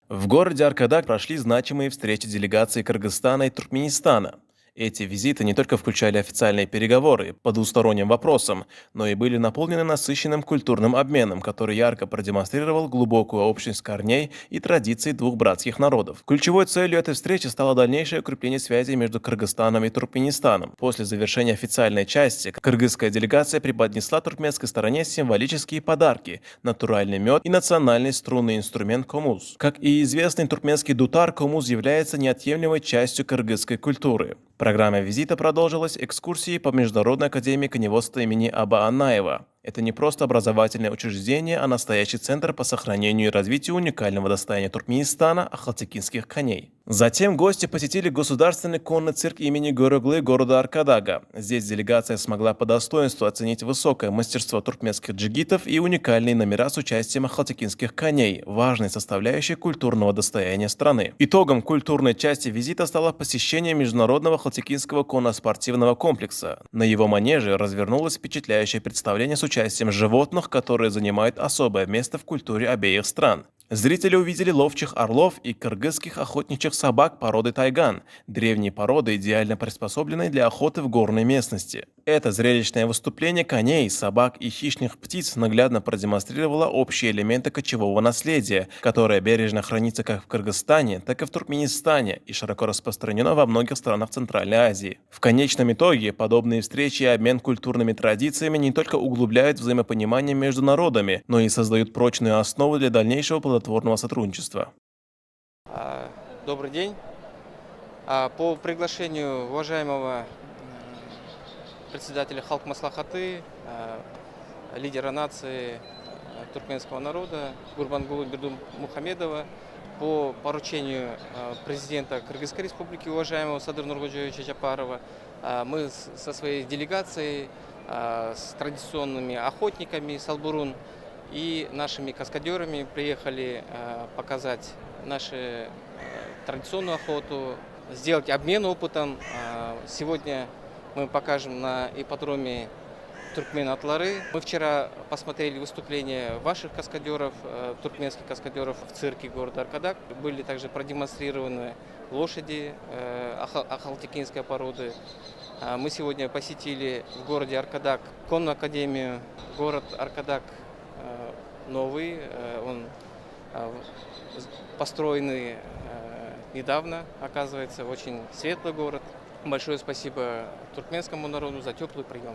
В городе Аркадак прошли значимые встречи делегаций Кыргызстана и Туркменистана. Эти визиты не только включали официальные переговоры по двусторонним вопросам, но и были наполнены насыщенным культурным обменом, который ярко продемонстрировал глубокую общность корней и традиций двух братских народов. Ключевой целью этой встречи стало дальнейшее укрепление связей между Кыргызстаном и Туркменистаном. После завершения официальной части кыргызская делегация преподнесла туркменской стороне символические подарки – натуральный мед и национальный струнный инструмент комуз. Как и известный туркменский дутар, комуз является неотъемлемой частью кыргызской культуры. Программа визита продолжилась экскурсией по Международной академии коневодства имени Аба Аннаева. Это не просто образовательное учреждение, а настоящий центр по сохранению и развитию уникального достояния Туркменистана – ахалтекинских коней. Затем гости посетили государственный конный цирк имени Горыглы города Аркадага. Здесь делегация смогла по достоинству оценить высокое мастерство туркменских джигитов и уникальные номера с участием ахалтекинских коней, важной составляющей культурного достояния страны. Итогом культурной части визита стало посещение Международного ахалтекинского конно-спортивного комплекса. На его манеже развернулось впечатляющее представление с участием животных, которые занимают особое место в культуре обеих стран. Зрители увидели ловчих орлов и кыргызских охотничьих собак породы тайган, древние породы, идеально приспособленные для охоты в горной местности. Это зрелищное выступление коней, собак и хищных птиц наглядно продемонстрировало общие элементы кочевого наследия, которое бережно хранится как в Кыргызстане, так и в Туркменистане и широко распространено во многих странах Центральной Азии. В конечном итоге подобные встречи и обмен культурными традициями не только углубляют взаимопонимание между народами, но и создают прочную основу для дальнейшего плодотворного сотрудничества. Добрый день. По приглашению уважаемого председателя Халк Маслахаты, лидера нации туркменского народа Гурбангулы Бердымухамедова, по поручению президента Кыргызской республики, уважаемого Садыр Нургоджоевича Жапарова, мы со своей делегацией, с традиционными охотниками Салбурун и нашими каскадерами приехали показать нашу традиционную охоту, сделать обмен опытом. Сегодня мы покажем на ипподроме Туркмен Атлары. Мы вчера посмотрели выступления ваших каскадеров, туркменских каскадеров в цирке города Аркадак. Были также продемонстрированы лошади ахалтекинской породы. Мы сегодня посетили в городе Аркадак конную академию. Город Аркадак новый, он построенный недавно, оказывается, очень светлый город. Большое спасибо туркменскому народу за теплый прием.